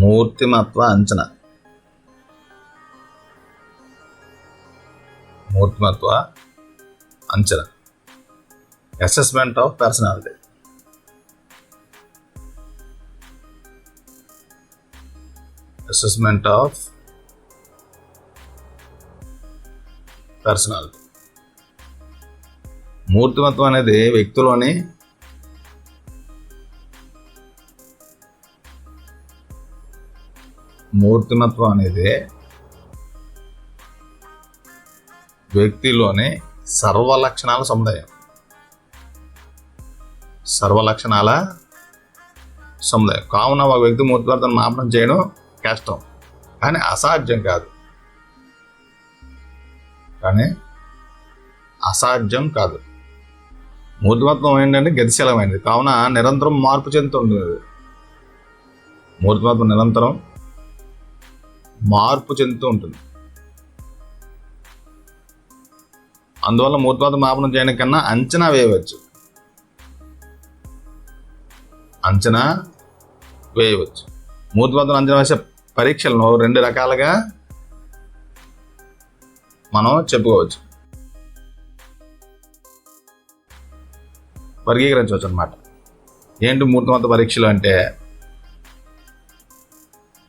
మూర్తిమత్వ అంచనా. మూర్తిమత్వ అంచనా, assessment of personality. Assessment of personality. మూర్తిమత్వం అనేది వ్యక్తిలోని వ్యక్తిలోని సర్వలక్షణాల సముదాయం. కావున ఒక వ్యక్తి మూర్తిమత్వాన్ని మాపనం చేయడం కష్టం, కానీ అసాధ్యం కాదు. మూర్తిమత్వం ఏంటంటే గతిశీలమైనది, కావున నిరంతరం మార్పు చెందుతుంటుంది. మూర్తిమత్వం నిరంతరం మార్పు చెందుతూ ఉంటుంది. అందువల్ల మూర్తిమత్వం మాపనం చేయడం కన్నా అంచనా వేయవచ్చు. మూర్తిమత్వం అంచనా వేసే పరీక్షలను 2 రకాలుగా మనం చెప్పుకోవచ్చు, వర్గీకరించవచ్చు అన్నమాట. ఏంటి మూర్తిమత్వ పరీక్షలు అంటే?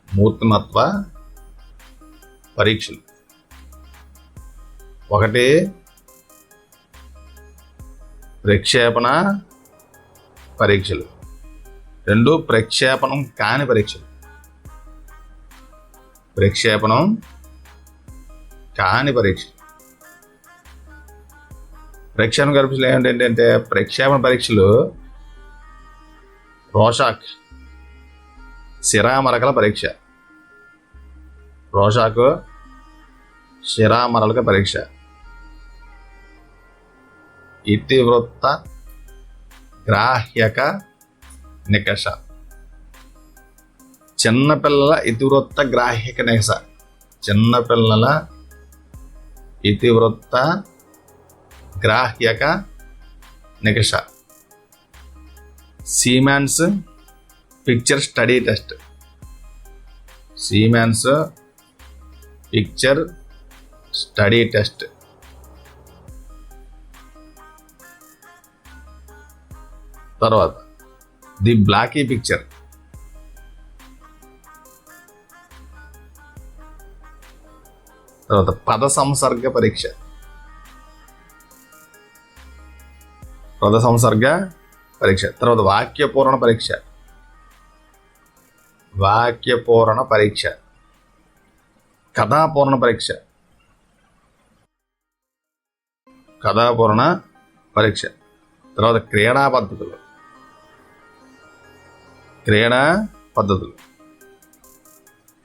మూర్తిమత్వ పరీక్షలు 1 ప్రక్షేపణ పరీక్షలు, 2 ప్రక్షేపణం కాని పరీక్షలు. ప్రక్షేపణం కాని పరీక్షలు. ప్రక్షేపణ పరీక్షలు ఏంటంటే ప్రక్షేపణ పరీక్షలు రోషాక్ శిరామరకల పరీక్ష. శిరామరలక పరీక్ష. ఇతివృత్త గ్రాహ్యక నికష. చిన్నపిల్లల ఇతివృత్త గ్రాహ్యక నికష. చిన్నపిల్లల ఇతివృత్త గ్రాహ్యక నికష. Symonds picture study test. Symonds picture study test. తర్వాత ది బ్లాకీ పిక్చర్. తర్వాత పద సంసర్గ పరీక్ష. తర్వాత వాక్యపూరణ పరీక్ష. కథాపూరణ పరీక్ష. తర్వాత క్రీడా పద్ధతులు.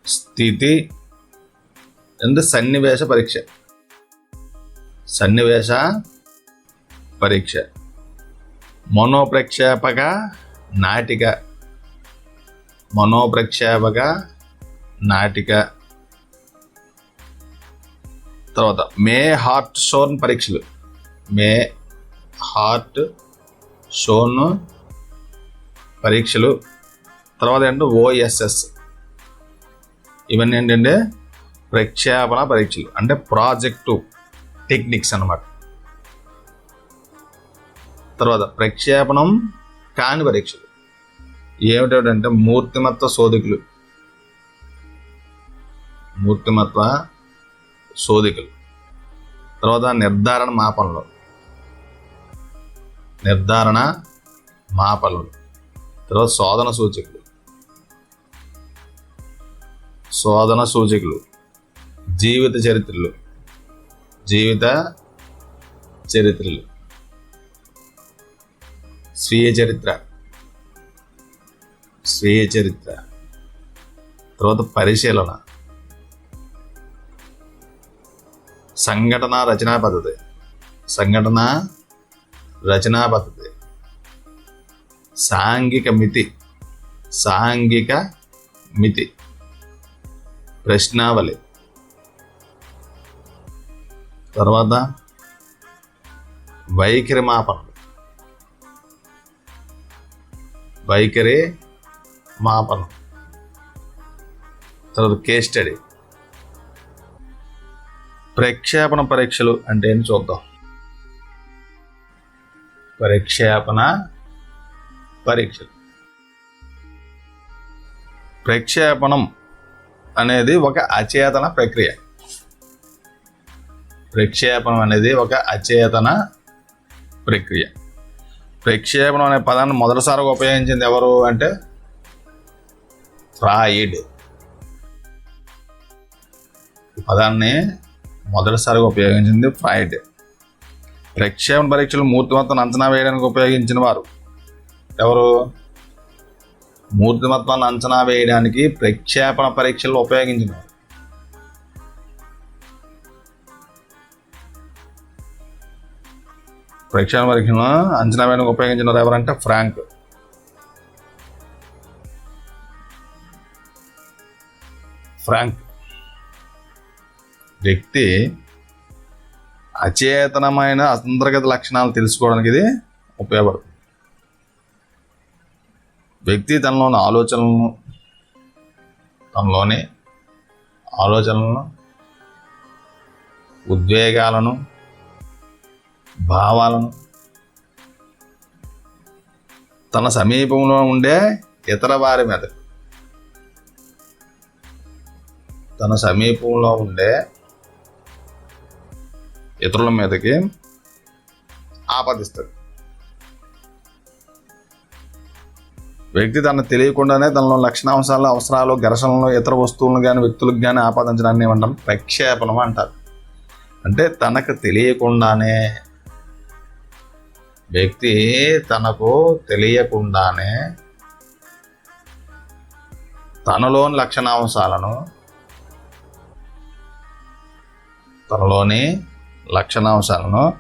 స్థితి అండ్ సన్నివేశ పరీక్ష. మనోప్రక్షేపక నాటిక. తర్వాత మే హార్ట్ షోన్ పరీక్షలు. తర్వాత ఏంటంటే OSS. ఇవన్నీ ఏంటంటే ప్రక్షేపణ పరీక్షలు, అంటే ప్రాజెక్టివ్ టెక్నిక్స్ అన్నమాట. తర్వాత ప్రక్షేపణం కాని పరీక్షలు ఏమిటంటే మూర్తిమత్వ శోధికలు. తర్వాత నిర్ధారణ మాపనలు. తర్వాత శోధన సూచికలు. జీవిత చరిత్రలు. స్వీయ చరిత్ర. తర్వాత పరిశీలన. సంఘటన రచనా పద్ధతి. సాంఘిక మితి. ప్రశ్నావళి. తర్వాత వైఖరి మాపనం. తర్వాత కేస్ స్టడీ. ప్రక్షేపణ పరీక్షలు అంటే ఏంటి చూద్దాం. ప్రక్షేపణ పరీక్షలు. ప్రక్షేపణం అనేది ఒక అచేతన ప్రక్రియ. ప్రక్షేపణం అనేది ఒక అచేతన ప్రక్రియ. ప్రక్షేపణం అనే పదాన్ని మొదటిసారిగా ఉపయోగించింది ఎవరు అంటే ఫ్రాయిడ్. ఈ పదాన్ని మొదటిసారిగా ఉపయోగించింది ఫ్రాయిడ్. ప్రక్షేపణ పరీక్షలు మూర్తిమత్వాన్ని అంచనా వేయడానికి ఉపయోగించిన వారు ఎవరు? మూర్తిమత్వాన్ని అంచనా వేయడానికి ప్రక్షేపణ పరీక్షలు ఉపయోగించిన వారు. ప్రక్షేపణ పరీక్షను అంచనా వేయడానికి ఉపయోగించిన వారు ఎవరంటే ఫ్రాంక్. వ్యక్తి అచేతనమైన అంతర్గత లక్షణాలు తెలుసుకోవడానికి ఇది ఉపయోగపడుతుంది. వ్యక్తి తనలోని ఆలోచనలను ఉద్వేగాలను భావాలను తన సమీపంలో ఉండే ఇతర వారి మీద ఇతరుల మీదకి ఆపాదిస్తాడు. వ్యక్తి తనకు తెలియకుండానే తనలో లక్షణాంశాలు, అవసరాలు, ఘర్షణలు, ఇతర వస్తువులను కానీ వ్యక్తులకు కానీ ఆపాదించడాన్ని ఏమంటాం? ప్రక్షేపణం అంటారు. అంటే తనకు తెలియకుండానే వ్యక్తి తనలోని లక్షణాంశాలను,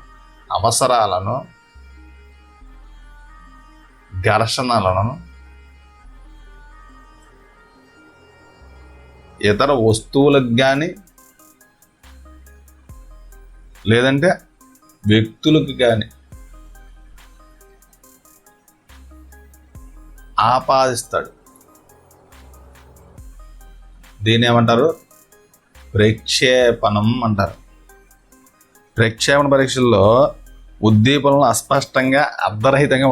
అవసరాలను, ఘర్షణలను ఇతర వస్తువులకు కానీ లేదంటే వ్యక్తులకు కానీ ఆపాదిస్తాడు. దీన్ని ఏమంటారు? ప్రక్షేపణం అంటారు. ప్రక్షేపణ పరీక్షల్లో ఉద్దీపనలు అస్పష్టంగా అర్థరహితంగా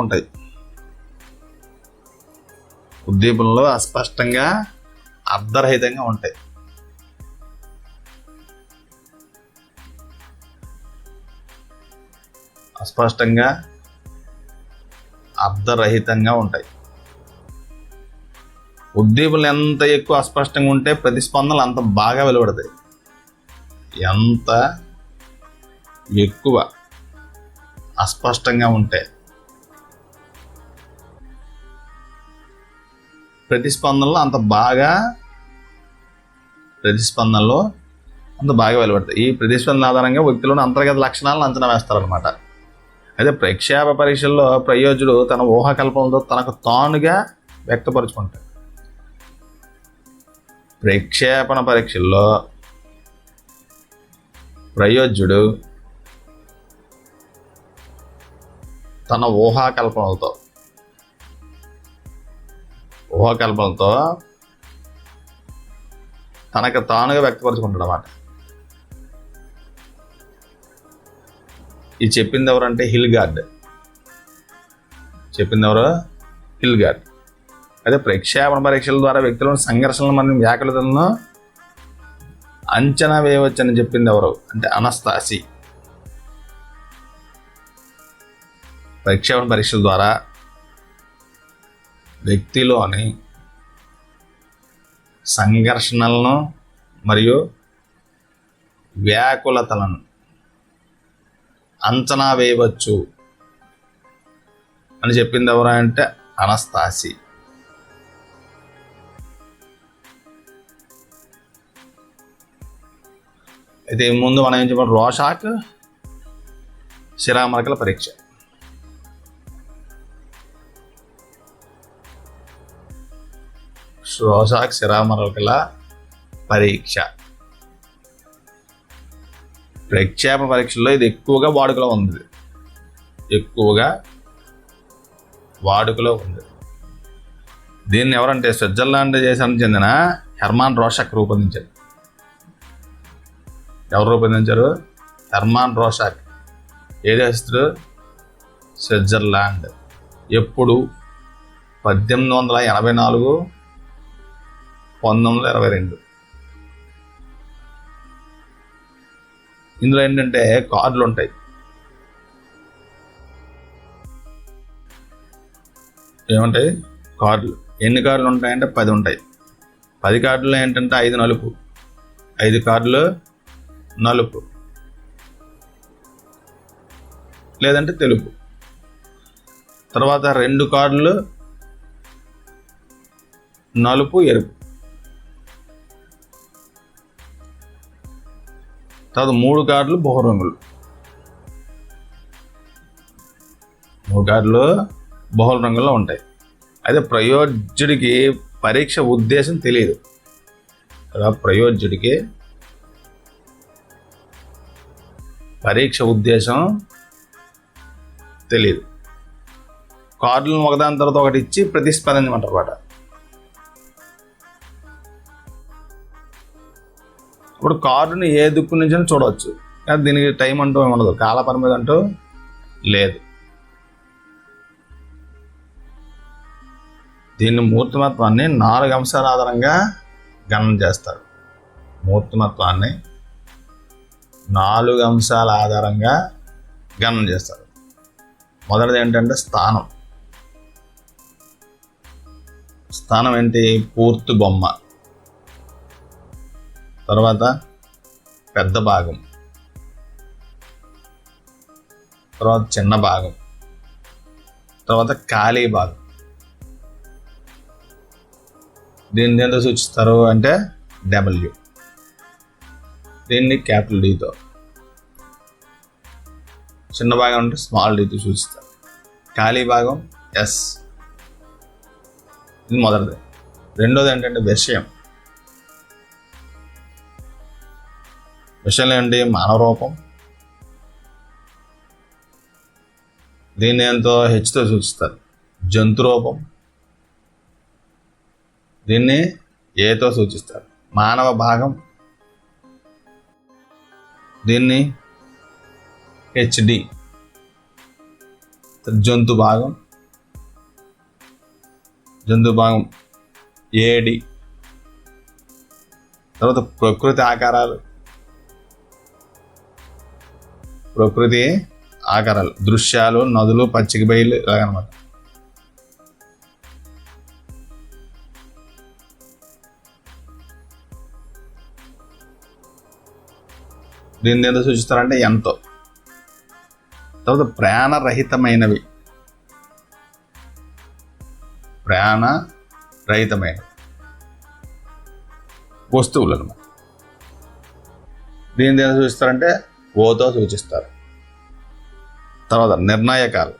ఉంటాయి. ఉద్దీపనలు ఎంత ఎక్కువ అస్పష్టంగా ఉంటే ప్రతిస్పందనలు అంత బాగా వెలువడతాయి. ఎంత ఎక్కువ అస్పష్టంగా ఉంటే ప్రతిస్పందనలు అంత బాగా వెలువడతాయి. ఈ ప్రతిస్పందన ఆధారంగా వ్యక్తిలోని అంతర్గత లక్షణాలను అంచనా వేస్తారనమాట. అయితే ప్రక్షేప పరీక్షల్లో ప్రయోజకుడు తన ఊహాకల్పనలతో తనకు తానుగా వ్యక్తపరుచుకుంటాడు. ప్రక్షేపణ పరీక్షల్లో ప్రయోజకుడు తన ఊహాకల్పనలతో తనకు తానుగా వ్యక్తపరుచుకుంటాడు అన్నమాట. ఇది చెప్పింది ఎవరంటే హిల్గార్డ్. అయితే ప్రక్షేపణ పరీక్షల ద్వారా వ్యక్తులను సంఘర్షణలు మరియు వ్యాకులతలను అంచనా వేయవచ్చని చెప్పింది ఎవరు అంటే అనస్తాసి. ప్రక్షేపణ పరీక్షల ద్వారా వ్యక్తిలోని సంఘర్షణలను మరియు వ్యాకులతలను అంచనా వేయవచ్చు అని చెప్పింది ఎవరు అంటే అనస్తాసి. అయితే ముందు మనం ఏం చెప్పాలి? రోషాక్ శిరామరకల పరీక్ష. రోషాక్ శిరామరకల పరీక్ష ప్రక్షేపణ పరీక్షల్లో ఇది ఎక్కువగా వాడుకలో ఉంది. దీన్ని ఎవరంటే స్విట్జర్లాండ్ దేశానికి చెందిన హెర్మాన్ రోషక్ రూపొందించారు. ఎవరు రూపొందించారు? హెర్మాన్ రోషక్. ఏ దేశస్తుడు? స్విట్జర్లాండ్. ఎప్పుడు? 1884, 1922. ఇందులో ఏంటంటే కార్డులు ఉంటాయి. ఏముంటాయి? కార్డులు. ఎన్ని కార్డులు ఉంటాయంటే 10 ఉంటాయి. 10 కార్డులు ఏంటంటే 5 నలుపు, 5 కార్డులు నలుపు లేదంటే తెలుపు. తర్వాత 2 కార్డులు నలుపు ఎరుపు. తర్వాత 3 కార్డులు బహురంగులు. 3 కార్డులు బహుళ రంగుల్లో ఉంటాయి. అయితే ప్రయోజ్యుడికి పరీక్ష ఉద్దేశం తెలియదు కదా. ప్రయోజ్యుడికి పరీక్ష ఉద్దేశం తెలియదు. కార్డులను ఒకదాని తర్వాత ఒకటి ఇచ్చి ప్రతిస్పందించమంటారు. ఇప్పుడు కార్డుని ఏ దిక్కు నుంచి చూడవచ్చు, కానీ దీనికి టైం అంటూ ఉండదు, కాల పరిమితి అంటూ లేదు. దీన్ని మూర్తిమత్వాన్ని 4 అంశాల ఆధారంగా గణన చేస్తారు. మూర్తిమత్వాన్ని 4 అంశాల ఆధారంగా గణన చేస్తారు. మొదటిది ఏంటంటే స్థానం. స్థానం ఏంటి? పూర్తి బొమ్మ. తర్వాత పెద్ద భాగం, తర్వాత చిన్న భాగం, తర్వాత ఖాళీ భాగం. దీన్ని ఎంత సూచిస్తారు అంటే డబ్ల్యూ. దీన్ని క్యాపిటల్ డీతో, చిన్న భాగం అంటే స్మాల్ డీతో సూచిస్తారు. ఖాళీ భాగం ఎస్. ఇది మొదటిది. రెండోది ఏంటంటే విషయం. విషయంలో ఏంటి? మానవ రూపం. దీన్ని ఎంతో హెచ్తో సూచిస్తారు. జంతు రూపం. దీన్ని ఏతో సూచిస్తారు. మానవ భాగం. దీన్ని హెచ్డి. జంతు భాగం. జంతు భాగం ఏడి. తర్వాత ప్రకృతి ఆకారాలు. ప్రకృతి ఆకారాలు, దృశ్యాలు, నదులు, పచ్చిక బయలు, ఇలాగనమాట. దీన్ని ఏదో సూచిస్తారంటే ఎంతో. తర్వాత ప్రాణరహితమైనవి. ప్రాణరహితమైన వస్తువులు అనమాట. దీన్ని ఏదో సూచిస్తారంటే ఓతో సూచిస్తారు. తర్వాత నిర్ణాయకాలు.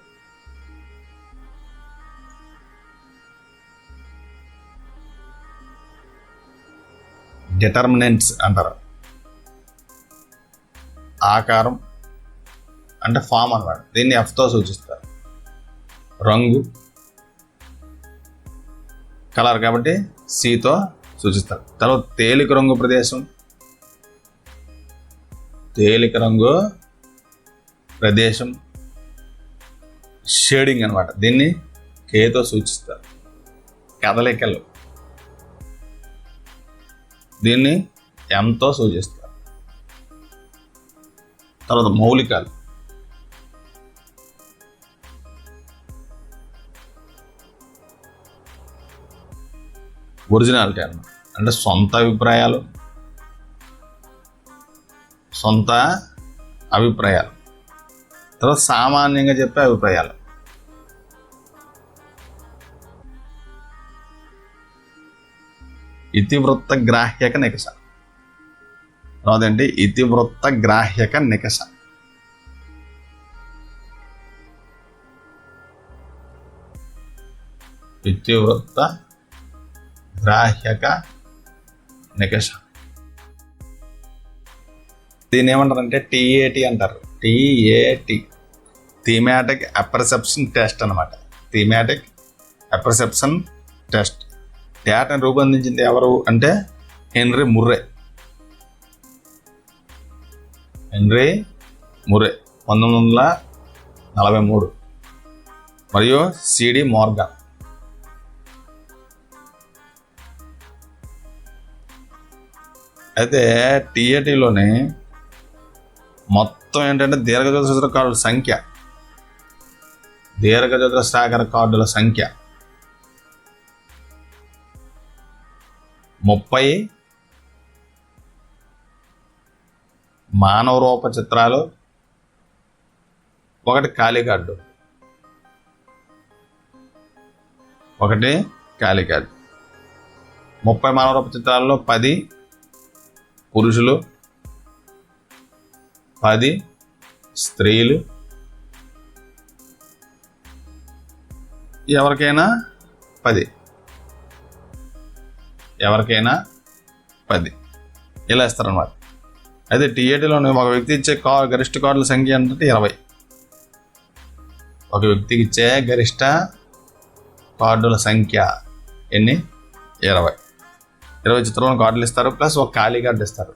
డిటర్మినెంట్స్ అంటారు. ఆకారం అంటే ఫామ్ అన్నమాట. దీన్ని ఎఫ్తో సూచిస్తారు. రంగు, కలర్ కాబట్టి సితో సూచిస్తారు. తర్వాత తేలిక రంగు ప్రదేశం. తేలిక రంగు ప్రదేశం షేడింగ్ అనమాట. దీన్ని కేతో సూచిస్తారు. కదలికలు. దీన్ని ఎంతో సూచిస్తారు. తర్వాత మౌలికాలు. ఒరిజినాలిటీ అన్నమాట. అంటే సొంత అభిప్రాయాలు. సొంత అభిప్రాయాలు. తర్వాత సామాన్యంగా చెప్పే అభిప్రాయాలు. ఇతివృత్త గ్రాహ్యక నికష. అదేంటి? ఇతివృత్త గ్రాహ్యక నికష. ఇతివృత్త గ్రాహ్యక నికష. దీన్ని ఏమంటారంటే టీఏటి అంటారు. టీఏటి, థీమాటిక్ అపర్సెప్షన్ టెస్ట్ అనమాట. Thematic apperception test. ట్యాట్ని రూపొందించింది ఎవరు అంటే హెన్రీ ముర్రే. హెన్రీ ముర్రే 1943 మరియు సిడి మోర్గాన్. అయితే టీఏటీలోని మొత్తం ఏంటంటే దీర్ఘచతురస్రాకార కార్డుల సంఖ్య 30, మానవ రూప చిత్రాలు, 1 ఖాళీ కార్డు, 1 ఖాళీ కార్డు. 30 మానవ రూప చిత్రాల్లో 10 పురుషులు, 10 స్త్రీలు, ఎవరికైనా 10 ఇలా ఇస్తారన్నమాట. అయితే టీఏటీలోనే ఒక వ్యక్తి ఇచ్చే గరిష్ట కార్డుల సంఖ్య అంటే 20. ఒక వ్యక్తికి ఇచ్చే గరిష్ట కార్డుల సంఖ్య ఎన్ని? 20. 20 చిత్రంలో కార్డులు ఇస్తారు, ప్లస్ 1 ఖాళీ కార్డు ఇస్తారు.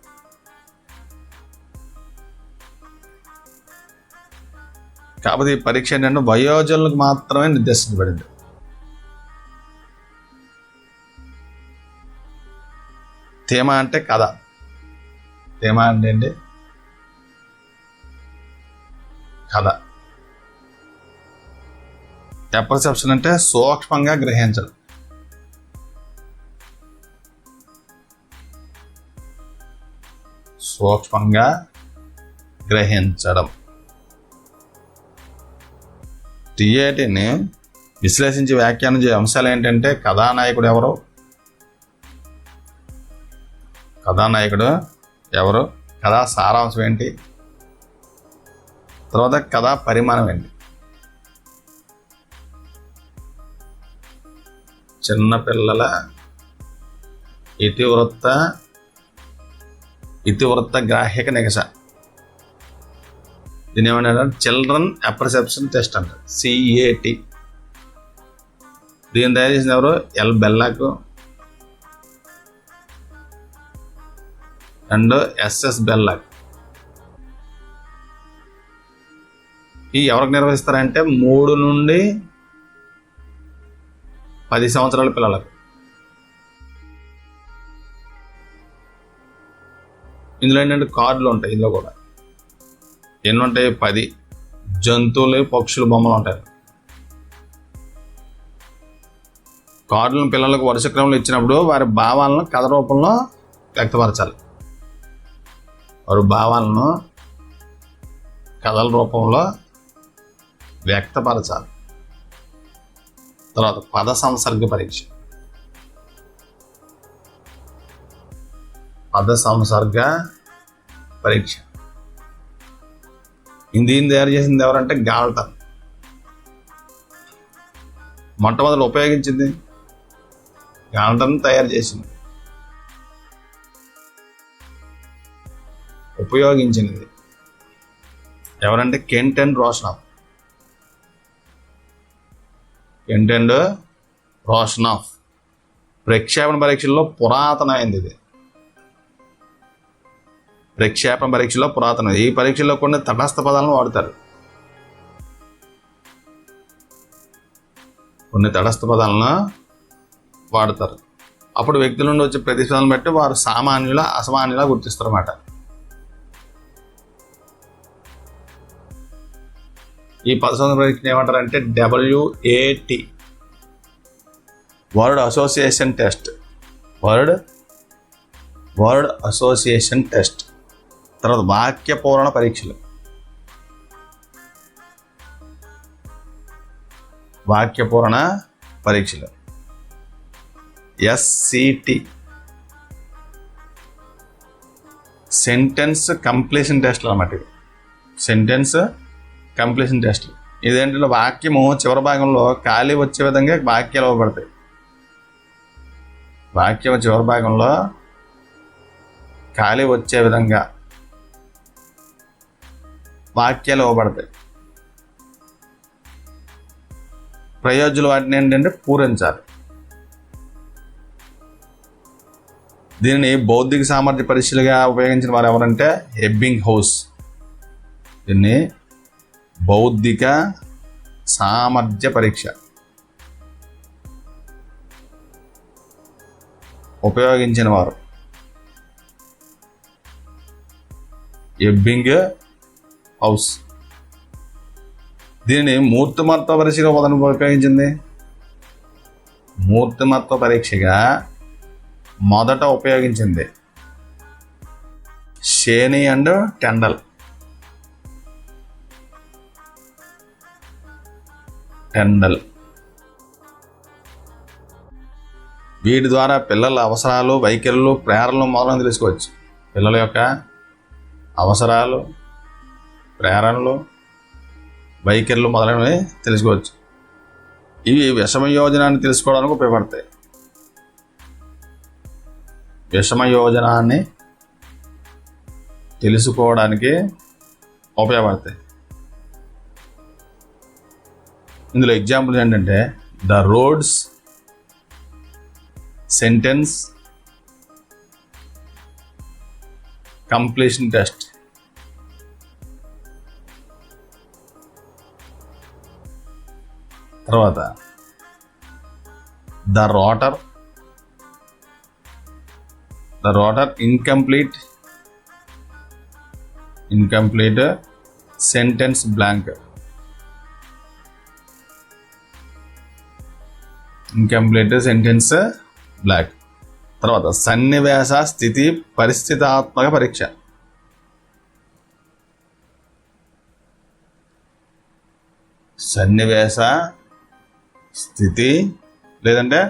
కాకపోతే ఈ పరీక్ష ఏంటంటే వయోజనులకు మాత్రమే నిర్దేశించబడింది. థీమా అంటే కథ. థీమా అంటే ఏంటి? కథ. అపర్సెప్షన్ అంటే సూక్ష్మంగా గ్రహించడం. సూక్ష్మంగా గ్రహించడం. టీఏటీని విశ్లేషించి వ్యాఖ్యానం చేసే అంశాలు ఏంటంటే కథానాయకుడు ఎవరు, కథా సారాంశం ఏంటి, తర్వాత కథా పరిమాణం ఏంటి. చిన్నపిల్లల ఇతివృత్త గ్రాహ్యక నికష, దీని ఏమన్నా చిల్డ్రన్ అపర్సెప్షన్ టెస్ట్ అంట, CAT. దీన్ని తయారు చేసిన ఎవరు? L Bellak and SS Bellak. ఈ ఎవరికి నిర్వహిస్తారంటే 3 నుండి 10 సంవత్సరాల పిల్లలకు. ఇందులో ఏంటంటే కార్డులు ఉంటాయి. ఇందులో కూడా ఎన్ని ఉంటాయి? 10 జంతువులు, పక్షులు బొమ్మలు ఉంటాయి. కార్డులను పిల్లలకు వరుస క్రమంలో ఇచ్చినప్పుడు వారి భావాలను కథ రూపంలో వ్యక్తపరచాలి. వారి భావాలను కథల రూపంలో వ్యక్తపరచాలి. తర్వాత పద సంసర్గ పరీక్ష. దీన్ని తయారు చేసింది ఎవరంటే గాల్టన్. మొట్టమొదటి ఉపయోగించింది గాల్టన్ తయారు చేసింది. ఉపయోగించినది ఎవరంటే కెంట్ అండ్ రోషనాఫ్. ప్రక్షేపణ పరీక్షల్లో పురాతనమైంది ఇది. ఈ పరీక్షల్లో కొన్ని తటస్థ పదాలను వాడతారు. అప్పుడు వ్యక్తుల నుండి వచ్చే ప్రతిస్పందనను బట్టి వారు సామాన్యుల అసామాన్యులా గుర్తిస్తారన్నమాట. ఈ పదసంఖ్య పరీక్షను ఏమంటారంటే WAT, వర్డ్ అసోసియేషన్ టెస్ట్. తర్వాత వాక్య పూరణ పరీక్షలు. SCT, సెంటెన్స్ కంప్లీషన్ టెస్ట్లు అన్నమాట. ఇదేంటంటే వాక్యము చివరి భాగంలో ఖాళీ వచ్చే విధంగా వాక్యాలు ఇవ్వబడతాయి. ప్రయోజకులు వాటిని ఏంటంటే పూరించాలి. దీనిని బౌద్ధిక సామర్థ్య పరీక్షలుగా ఉపయోగించిన వారు ఎవరంటే ఎబ్బింగ్ హౌస్. దీన్ని బౌద్ధిక సామర్థ్య పరీక్ష ఉపయోగించిన వారు ఎబ్బింగ్ హౌస్. దీనిని మూర్తిమత్వ పరీక్షగా ఉపయోగించింది. మూర్తిమత్వ పరీక్షగా మొదట ఉపయోగించింది షేనీ అండ్ టెండల్. వీటి ద్వారా పిల్లల అవసరాలు, వైఖరులు, ప్రేరణలు మొదలను తెలుసుకోవచ్చు. పిల్లల యొక్క అవసరాలు, ప్రేరణలు, వైఖరులు మొదలైనవి తెలుసుకోవచ్చు. ఇవి విషమయోజనాన్ని తెలుసుకోవడానికి ఉపయోగపడతాయి. విషమయోజనాన్ని తెలుసుకోవడానికి ఉపయోగపడతాయి. ఇందులో ఎగ్జాంపుల్ ఏంటంటే the Rhodes sentence completion test, తర్వాత the Rotter incomplete sentence blank, తర్వాత సన్నివేశ స్థితి పరిస్థితాత్మక పరీక్ష. సన్నివేశ స్థితి లేదంటే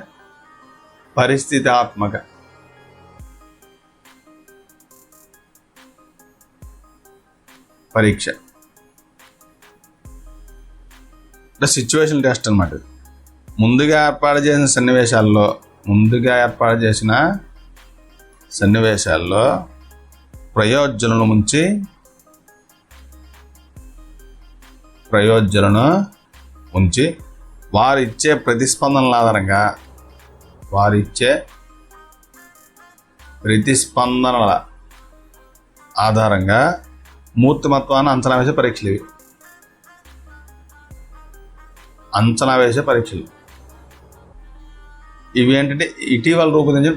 పరిస్థితాత్మక పరీక్ష. అంటే సిచ్యువేషన్ టెస్ట్ అన్నమాట. ముందుగా ఏర్పాటు చేసిన సన్నివేశాల్లో ప్రయోజనం ఉంచి వారిచ్చే ప్రతిస్పందనల ఆధారంగా మూర్తిమత్వాన్ని అంచనా వేసే పరీక్షలు. ఇవి ఏంటంటే ఇటీవల రూపొందించిన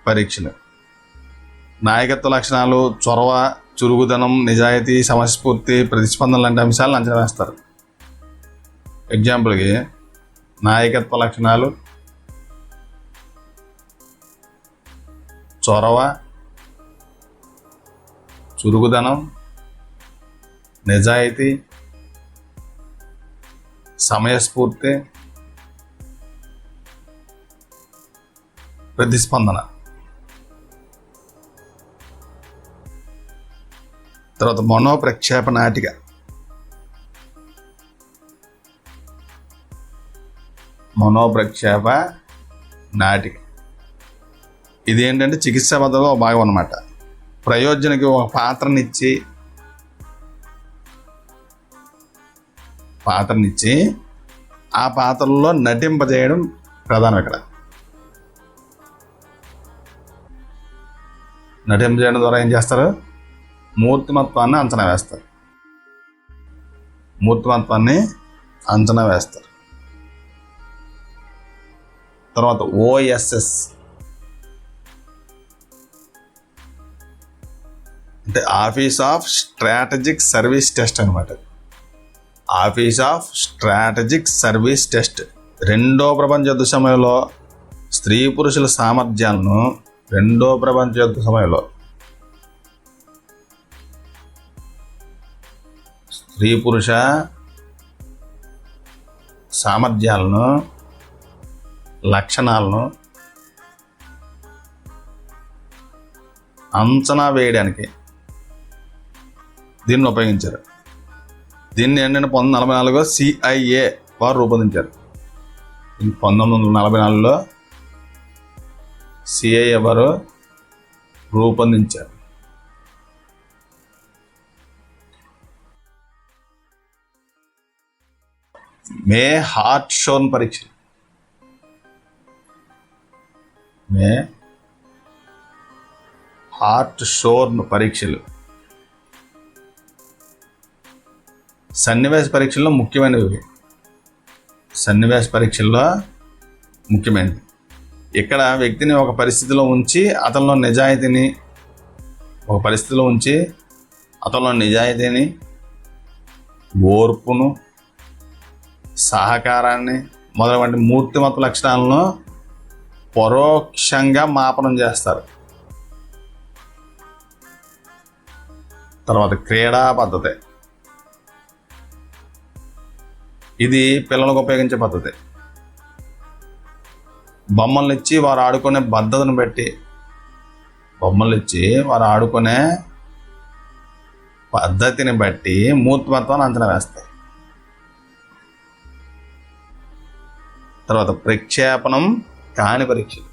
పరీక్షలు. నాయకత్వ లక్షణాలు, చొరవ, చురుకుదనం, నిజాయితీ, సమయస్ఫూర్తి, ప్రతిస్పందన లాంటి అంశాలను అంచనా వేస్తారు. ఎగ్జాంపుల్కి నాయకత్వ లక్షణాలు, చొరవ, చురుకుదనం, నిజాయితీ, సమయస్ఫూర్తి, ప్రతిస్పందన. తర్వాత మనోప్రక్షేప నాటిక. ఇది ఏంటంటే చికిత్సా పద్ధతిలో ఒక భాగం అన్నమాట. ప్రయోజనకి ఒక పాత్రనిచ్చి ఆ పాత్రలో నటింపజేయడం ప్రధానం. ఇక్కడ నటింపజేయడం ద్వారా ఏం చేస్తారు? మూర్తిమత్వాన్ని అంచనా వేస్తారు. తర్వాత OSS అంటే office of strategic service test అనమాట. రెండో ప్రపంచ యుద్ధ సమయంలో స్త్రీ పురుషుల సామర్థ్యాలను లక్షణాలను అంచనా వేయడానికి దీన్ని ఉపయోగించారు. దీన్ని ఏంటంటే 1944 CIA వారు రూపొందించారు. 1944లో CIA వారు రూపొందించారు. మే హార్ట్ షోర్న్ పరీక్షలు, మే హార్ట్ షోర్న్ పరీక్షలు సన్నివేశ పరీక్షల్లో ముఖ్యమైనవి. సన్నివేశ పరీక్షల్లో ముఖ్యమైనది. ఇక్కడ వ్యక్తిని ఒక పరిస్థితిలో ఉంచి అతనిలో నిజాయితీని, ఓర్పును, సహకారాన్ని మొదలైన మూర్తిమత్వ లక్షణాలను పరోక్షంగా మాపనం చేస్తారు. తర్వాత క్రీడా పద్ధతి, ఇది పిల్లలకు ఉపయోగించే పద్ధతి. బొమ్మలు ఇచ్చి వారు ఆడుకునే పద్ధతిని బట్టి, మూర్తిమత్వాన్ని అంచనా వేస్తాయి. తర్వాత ప్రక్షేపణం కాని పరీక్షలు,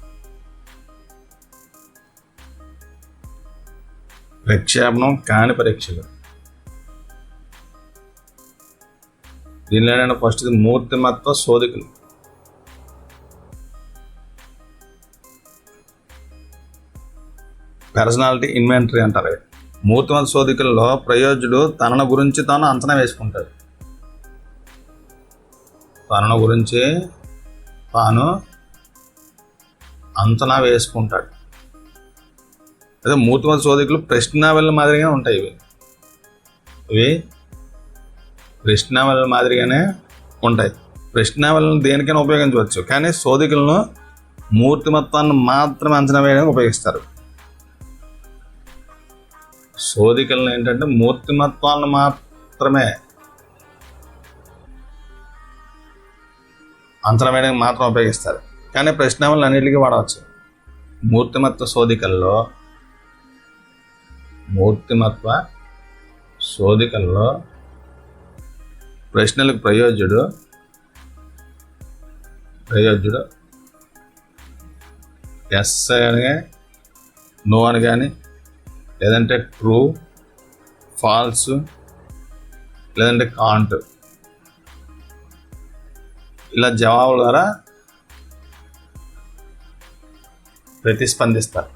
దీనిలో ఏంటంటే ఫస్ట్ మూర్తిమత్వ శోధికలు. పర్సనాలిటీ ఇన్వెంటరీ అంటారు. మూర్తిమత్వ శోధికల్లో ప్రయోజకుడు తనను గురించి తాను అంచనా వేసుకుంటాడు. అదే మూర్తిమత్వ శోధికలు ప్రశ్నావళి మాదిరిగానే ఉంటాయి. ఇవి ప్రశ్నావళి మాదిరిగానే ఉంటాయి. ప్రశ్నావళిని దేనికైనా ఉపయోగించవచ్చు, కానీ శోధికలను మూర్తిమత్వాన్ని మాత్రమే అంచనా వేయడానికి ఉపయోగిస్తారు. శోధికలను ఏంటంటే మూర్తిమత్వాన్ని మాత్రమే అంచనా వేయడానికి మాత్రం ఉపయోగిస్తారు, కానీ ప్రశ్నావళిని అన్నిటికీ వాడవచ్చు. మూర్తిమత్వ శోధికల్లో ప్రశ్నలకు ప్రయోజ్యుడు ఎస్ అని కానీ, నో అని కానీ, లేదంటే ట్రూ, ఫాల్స్, లేదంటే కాంట్, ఇలా జవాబుల ద్వారా ప్రతిస్పందిస్తారు.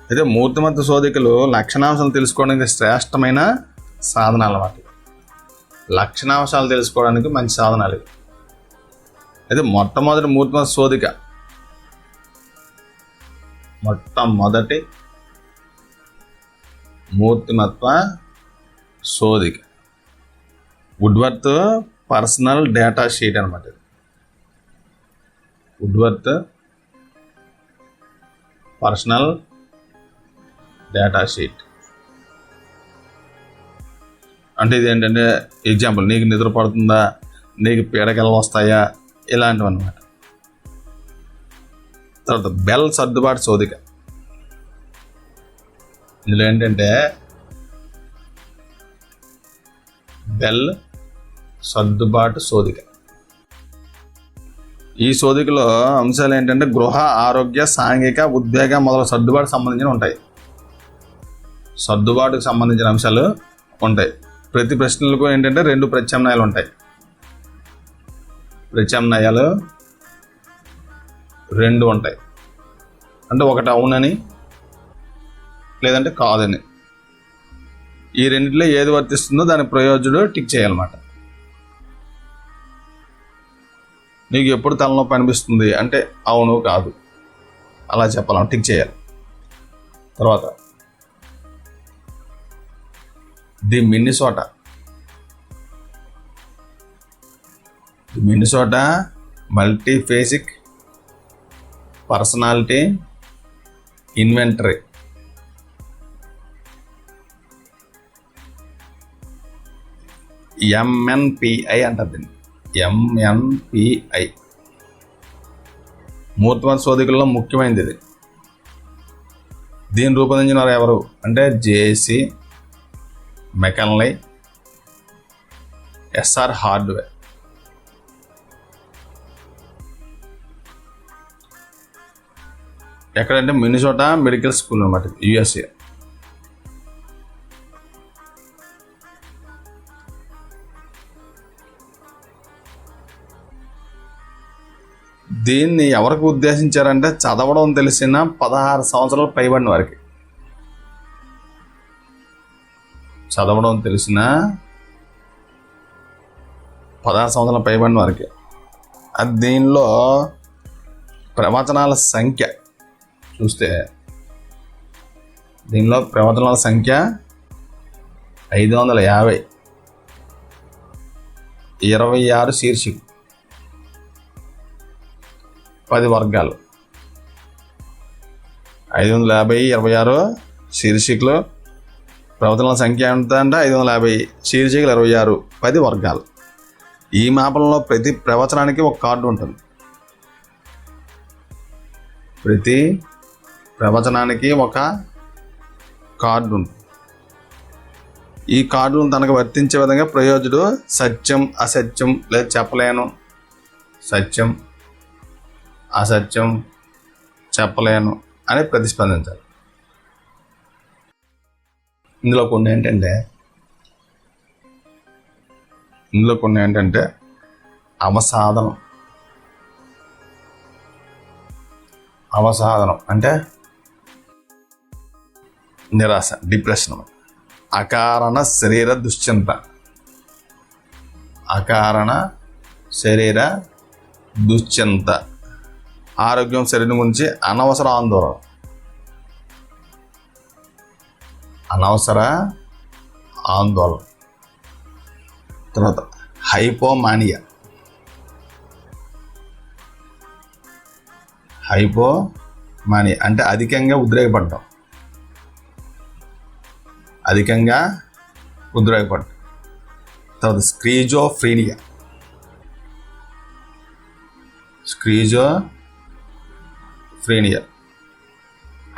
అయితే మూర్తిమత్వ శోధికలు లక్షణాంశాలు తెలుసుకోవడానికి శ్రేష్టమైన సాధనాలు. లక్షణాంశాలు తెలుసుకోవడానికి మంచి సాధనాలు. అయితే మొట్టమొదటి మూర్తిమత్వ శోధిక వుడ్వర్త్ పర్సనల్ డేటా షీట్ అనమాట. వుడ్వర్త్ పర్సనల్ డేటా షీట్ అంటే ఇది ఏంటంటే ఎగ్జాంపుల్, నీకు నిద్ర పడుతుందా, నీకు పీడకలు వస్తాయా, ఇలాంటివి అన్నమాట. తర్వాత బెల్ సర్దుబాటు శోధిక. ఇందులో ఏంటంటే బెల్ సర్దుబాటు శోధిక. ఈ శోధికలో అంశాలు ఏంటంటే గృహ, ఆరోగ్య, సాంఘిక, ఉద్వేగ మొదలైన సర్దుబాటుకు సంబంధించిన ఉంటాయి. సర్దుబాటుకు సంబంధించిన అంశాలు ఉంటాయి. ప్రతి ప్రశ్నలకు ఏంటంటే 2 ప్రత్యామ్నాయాలు ఉంటాయి. ప్రత్యామ్నాయాలు 2 ఉంటాయి. అంటే ఒకటి అవునని, లేదంటే కాదని. ఈ రెండిట్లో ఏది వర్తిస్తుందో దాని ప్రయోజకుడు టిక్ చేయాలన్నమాట. నీకు ఎప్పుడు తలనొప్పి అనిపిస్తుంది అంటే అవును, కాదు, అలా చెప్పాలి, టిక్ చేయాలి. తర్వాత the మిన్నిసోటా multiphasic personality inventory. MNPI అంటారు దీన్ని. MNPI మూర్తిమత్వ శోధికల్లో ముఖ్యమైనది ఇది. దీన్ని రూపొందించిన వారు ఎవరు అంటే జేసి మెకన్లీ, SR హార్డ్వేర్. ఎక్కడంటే మిన్నిసోటా మెడికల్ స్కూల్ అన్నమాట, USA. దీన్ని ఎవరికి ఉద్దేశించారంటే చదవడం తెలిసిన 16 సంవత్సరాలు పైబడిన వారికి. చదవడం తెలిసిన 16 సంవత్సరాల పైబడిన వారికి. అది దీనిలో ప్రవచనాల సంఖ్య చూస్తే దీనిలో ప్రవచనాల సంఖ్య 550, 26 శీర్షికలు, 10 వర్గాలు. 550, 26 శీర్షికలు. ప్రవచనాల సంఖ్య ఎంత అంటే 550, శీర్షికలు 26, 10 వర్గాలు. ఈ మాపంలో ప్రతి ప్రవచనానికి ఒక కార్డు ఉంటుంది. ప్రతి ప్రవచనానికి ఒక కార్డు ఉంటుంది. ఈ కార్డులను తనకు వర్తించే విధంగా ప్రయోజకుడు సత్యం, అసత్యం లేదా చెప్పలేను, సత్యం, అసత్యం, చెప్పలేను అని ప్రతిస్పందించాలి. ఇందులో కొన్ని ఏంటంటే అవసాదనం అంటే నిరాశ, డిప్రెషన్. అకారణ శరీర దుశ్చింత, అకారణ శరీర దుశ్చింత. ఆరోగ్యం, శరీరం గురించి అనవసర ఆందోళన, అనవసర ఆందోళన. తర్వాత హైపోమానియా, హైపోమానియా అంటే అధికంగా ఉద్రేకపడటం, తర్వాత స్క్రీజోఫ్రీనియా,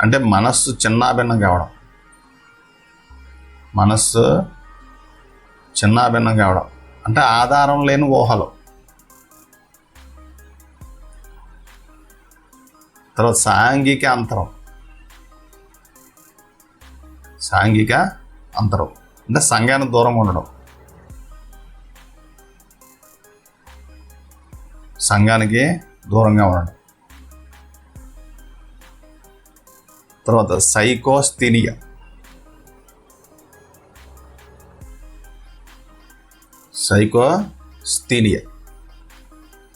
అంటే మనస్సు చిన్నాభిన్నం కావడం, అంటే ఆధారం లేని ఊహలు. తర్వాత సాంఘిక అంతరం అంటే సంఘానికి దూరంగా ఉండడం, తర్వాత సైకోస్థీనియా,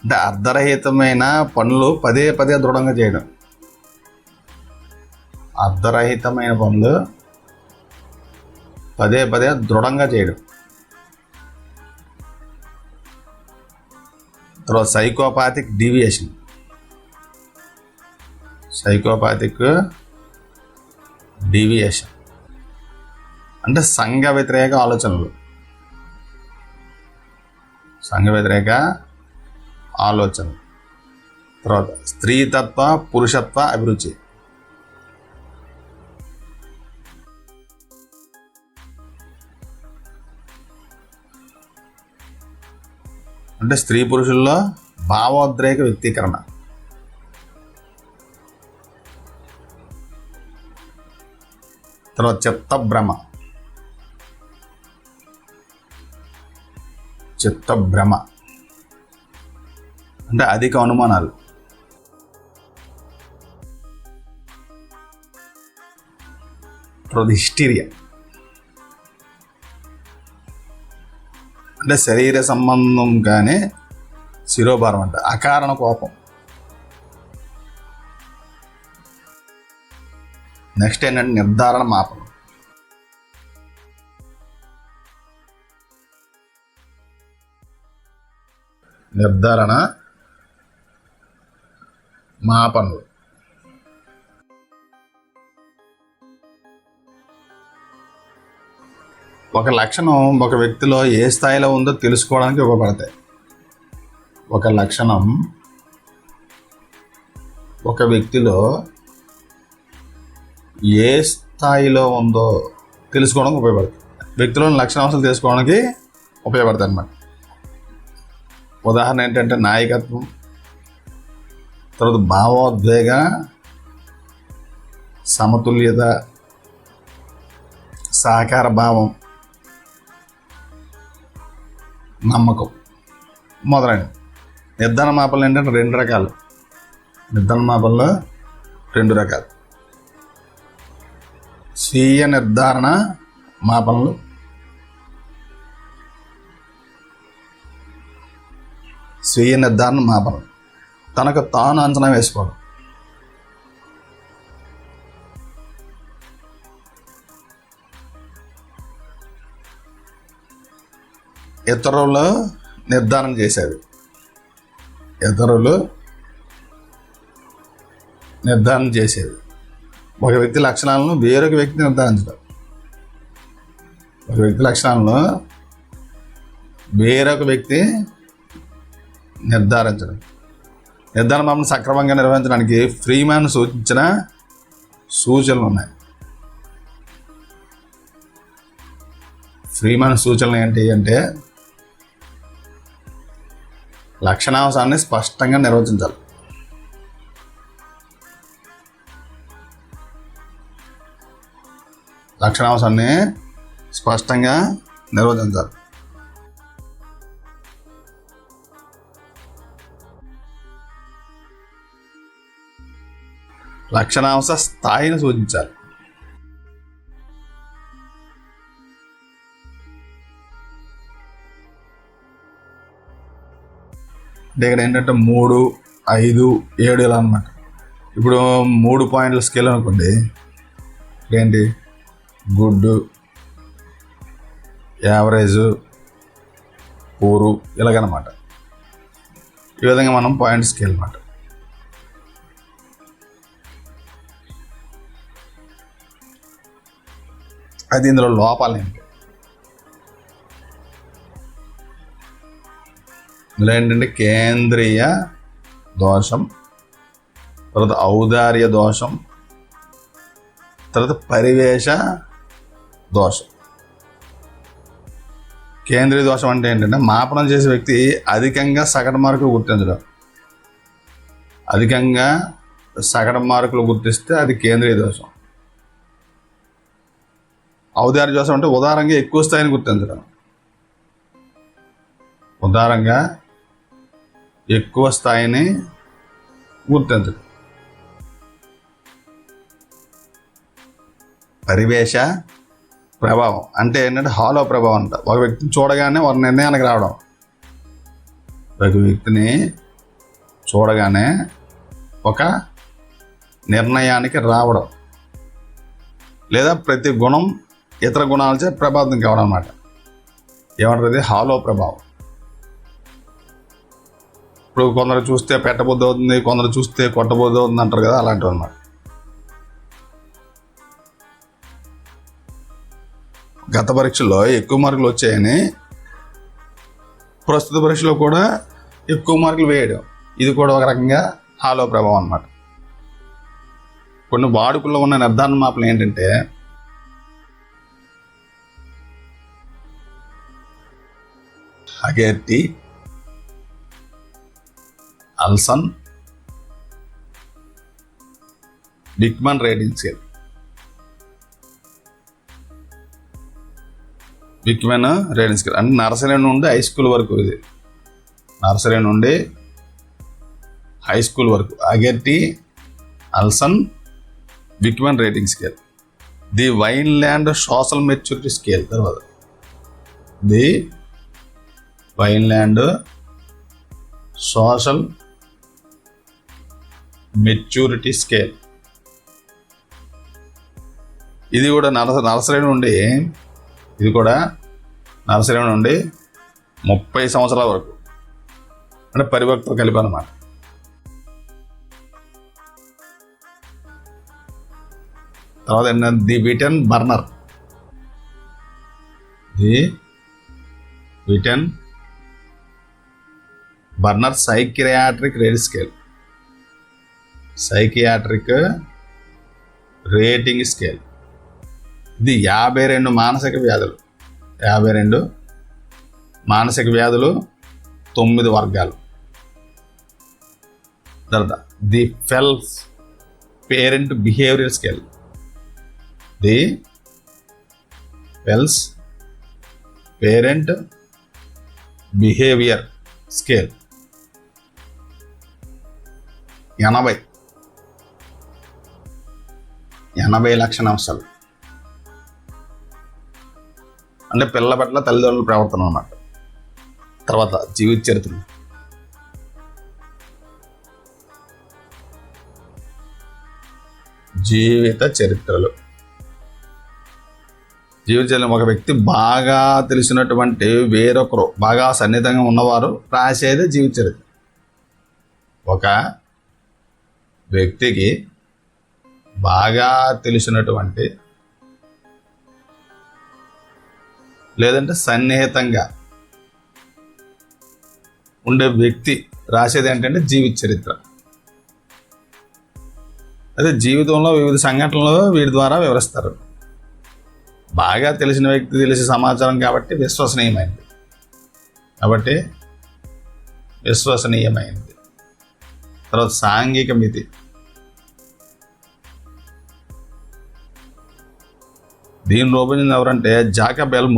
అంటే అర్ధరహితమైన పనులు పదే దృఢంగా చేయడం, దృఢంగా చేయడం. తర్వాత సైకోపాథిక్ డీవియేషన్ అంటే సంఘ వ్యతిరేక ఆలోచనలు, తర్వాత స్త్రీతత్వ పురుషత్వ అభిరుచి, అంటే స్త్రీ పురుషుల్లో భావోద్రేక వ్యక్తీకరణ, తర్వాత చిత్తభ్రమ, అంటే అధిక అనుమానాలు, తర్వాత హిస్టీరియా అంటే శరీర సంబంధం కానీ శిరోభారం అంటే అకారణ కోపం. నెక్స్ట్ ఏంటంటే నిర్ధారణ మాపనం. ఒక లక్షణం ఒక వ్యక్తిలో ఏ స్థాయిలో ఉందో తెలుసుకోవడానికి ఉపయోగపడతాయి. ఒక లక్షణం ఒక వ్యక్తిలో ఏ స్థాయిలో ఉందో తెలుసుకోవడానికి ఉపయోగపడుతుంది. వ్యక్తిలోని లక్షణాంశాలు తెలుసుకోవడానికి ఉపయోగపడతాయి అన్నమాట. ఉదాహరణ ఏంటంటే నాయకత్వం, తర్వాత భావోద్వేగ సమతుల్యత, సహకార భావం, నమ్మకం మొదలైనవి. నిర్ధారణ మాపనలు ఏంటంటే 2 రకాలు. నిర్ధారణ మాపనలు 2 రకాలు. స్వీయ నిర్ధారణ మాపనలు, స్వీయ నిర్ధారణ మాపనలు. తనకు తాను అంచనా వేసుకోవడం. ఇతరులు నిర్ధారణ చేసేది. ఇతరులు నిర్ధారణ చేసేది. ఒక వ్యక్తి లక్షణాలను వేరొక వ్యక్తి నిర్ధారించడం. ఒక వ్యక్తి లక్షణాలను వేరొక వ్యక్తి నిర్ధారించడం. నిర్ధారణ మాపనం సక్రమంగా నిర్వహించడానికి ఫ్రీమాన్ సూచించిన సూచనలు ఉన్నాయి. ఫ్రీమాన్ సూచనలు ఏంటి అంటే లక్షణాంశాన్ని స్పష్టంగా నిర్వచించాలి. లక్షణాంశాన్ని స్పష్టంగా నిర్వచించాలి. లక్షణాంశ స్థాయిని సూచించాలి. అంటే ఇక్కడ ఏంటంటే 3, 5, 7 ఇలా అనమాట. ఇప్పుడు 3 పాయింట్ల స్కేల్ అనుకోండి. ఏంటి గుడ్, యావరేజ్, పూరు ఇలాగనమాట. ఈ విధంగా మనం పాయింట్ స్కేల్ అన్నమాట. అది ఇందులో లోపాలు ఏంటి? ఇందులో ఏంటంటే కేంద్రీయ దోషం, తర్వాత ఔదార్య దోషం, తర్వాత పరివేశ దోషం. కేంద్రీయ దోషం అంటే ఏంటంటే మాపనం చేసే వ్యక్తి అధికంగా సగటు మార్కులు గుర్తించడం. అధికంగా సగటు మార్కులు గుర్తిస్తే అది కేంద్రీయ దోషం. ఔదార్య దోషం అంటే ఉదారంగా ఎక్కువ స్థాయిని గుర్తించడం. ఉదారంగా ఎక్కువ స్థాయిని గుర్తించడం. పరివేశ ప్రభావం అంటే ఏంటంటే హాలో ప్రభావం అంట. ఒక వ్యక్తిని చూడగానే ఒక నిర్ణయానికి రావడం. ఒక వ్యక్తిని చూడగానే ఒక నిర్ణయానికి రావడం, లేదా ప్రతి గుణం ఇతర గుణాలచే ప్రభావితం కావడం అన్నమాట. ఏమంటారు? హాలో ప్రభావం. ఇప్పుడు కొందరు చూస్తే పెట్టబుద్ధి అవుతుంది, కొందరు చూస్తే కొట్టబుద్ధి అవుతుంది అంటారు కదా, అలాంటివి అన్నమాట. గత పరీక్షల్లో ఎక్కువ మార్కులు వచ్చాయని ప్రస్తుత పరీక్షలో కూడా ఎక్కువ మార్కులు వేయడం, ఇది కూడా ఒక రకంగా హాలో ప్రభావం అన్నమాట. కొన్ని వాడుకల్లో ఉన్న నిర్ధారణ మాపనలు ఏంటంటే Haggerty, Olson, Wickman rating scale. Wickman rating scale అంటే నర్సరీ నుండి హై స్కూల్ వరకు. ఇది నర్సరీ నుండి హై స్కూల్ వరకు. Haggerty, Olson, Wickman rating scale. The Vineland social maturity scale. తర్వాత the Vineland social maturity scale. ఇది కూడా నర్సరీ నుండి, ఇది కూడా నర్సరీ నుండి 30 సంవత్సరాల వరకు అంటే పరిపక్వత కలిపి అన్నమాట. తర్వాత ఏంటంటే the Vuitton burner. The Vuitton burner psychiatric rating scale. Psychiatric rating scale. ఇది 52 మానసిక వ్యాధులు. 52 మానసిక వ్యాధులు, 9 వర్గాలు. తర్వాత the feels parent behaviour scale. The feels parent behaviour scale. 80 లక్షణాంశాలు. అంటే పిల్లల పట్ల తల్లిదండ్రుల ప్రవర్తన అన్నమాట. తర్వాత జీవిత చరిత్రలు. ఒక వ్యక్తి బాగా తెలిసినటువంటి వేరొకరు బాగా సన్నిహితంగా ఉన్నవారు రాసేదే జీవిత చరిత్ర. ఒక వ్యక్తికి బాగా తెలిసినటువంటి లేదంటే సన్నిహితంగా ఉండే వ్యక్తి రాసేది ఏంటంటే జీవిత చరిత్ర. అదే జీవితంలో వివిధ సంఘటనలు వీటి ద్వారా వివరిస్తారు. బాగా తెలిసిన వ్యక్తి తెలిసే సమాచారం కాబట్టి విశ్వసనీయమైంది. తర్వాత సాంఘిక మితి. దీన్ని రూపొందింది ఎవరంటే జాకబ్ ఎల్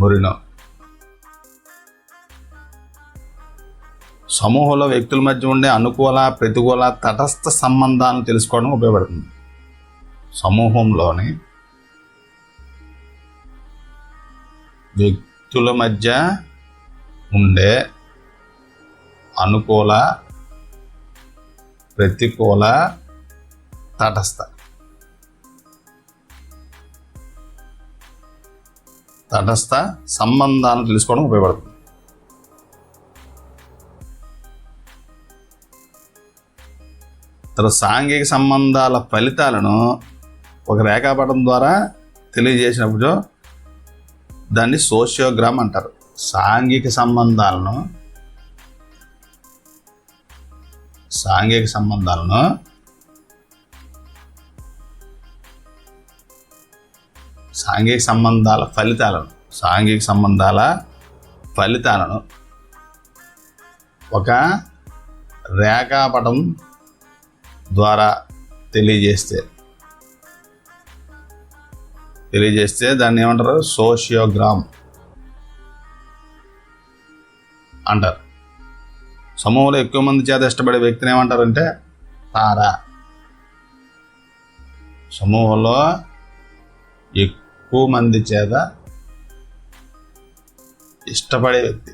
మొరినో. సమూహంలో వ్యక్తుల మధ్య ఉండే అనుకూల ప్రతికూల తటస్థ సంబంధాలను తెలుసుకోవడం ఉపయోగపడుతుంది. సమూహంలోని వ్యక్తుల మధ్య ఉండే అనుకూల ప్రతికూల తటస్థ సంబంధాలను తెలుసుకోవడం ఉపయోగపడుతుంది. తర్వాత సాంఘిక సంబంధాల ఫలితాలను ఒక రేఖాపటం ద్వారా తెలియజేసినప్పుడు దాన్ని సోషియోగ్రామ్ అంటారు. సాంఘిక సంబంధాలను సాంఘిక సంబంధాల ఫలితాలను ఒక రేఖాపటం ద్వారా తెలియజేస్తే దాన్ని ఏమంటారు? సోషియోగ్రామ్ అంటారు. సమూహంలో ఎక్కువ మంది చేత ఇష్టపడే వ్యక్తిని ఏమంటారంటే తార. సమూహంలో ఎక్కువ మంది చేత ఇష్టపడే వ్యక్తి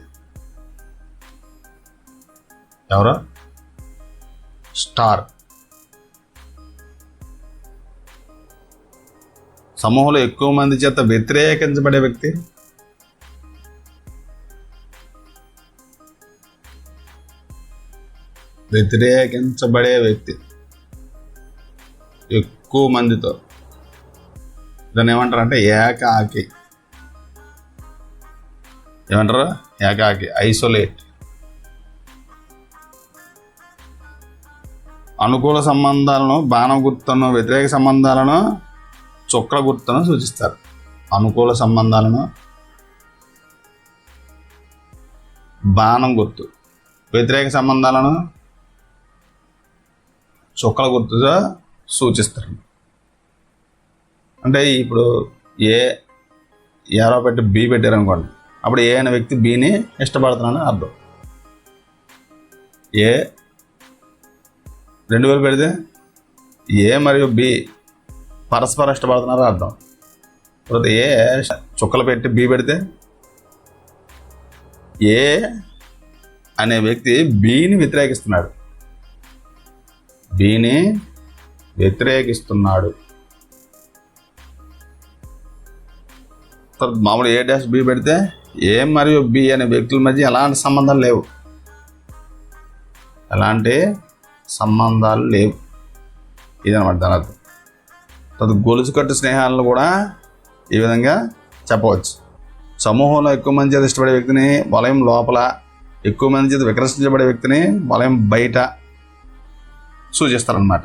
ఎవరు? స్టార్. సమూహంలో ఎక్కువ మంది చేత వ్యతిరేకించబడే వ్యక్తి ఎక్కువ మందితో దాన్ని ఏమంటారంటే ఏకాకి. ఐసోలేట్. అనుకూల సంబంధాలను బాణం గుర్తును, వ్యతిరేక సంబంధాలను చుక్కల గుర్తును సూచిస్తారు. అనుకూల సంబంధాలను బాణం గుర్తు, వ్యతిరేక సంబంధాలను చుక్కల గుర్తుగా సూచిస్తారు. అంటే ఇప్పుడు ఏరో పెట్టి బి పెట్టారు అనుకోండి, అప్పుడు ఏ అనే వ్యక్తి బిని ఇష్టపడుతున్నాడని అర్థం. ఏ 2 పెడితే ఏ మరియు బి పరస్పరం ఇష్టపడుతున్నారు అర్థం. తర్వాత ఏ చుక్కలు పెట్టి బి పెడితే ఏ అనే వ్యక్తి బిని వ్యతిరేకిస్తున్నాడు. తర్వాత మామూలు ఏ డాష్ బి పెడితే ఏ మరియు బి అనే వ్యక్తుల మధ్య ఎలాంటి సంబంధాలు లేవు. ఇదనమాట దాని అర్థం. తర్వాత గొలుసు కట్టు స్నేహాలను కూడా ఈ విధంగా చెప్పవచ్చు. సమూహంలో ఎక్కువ మంది చేత ఇష్టపడే వ్యక్తిని వలయం లోపల, ఎక్కువ మంది చేత వికర్షించబడే వ్యక్తిని వలయం బయట సూచిస్తారనమాట.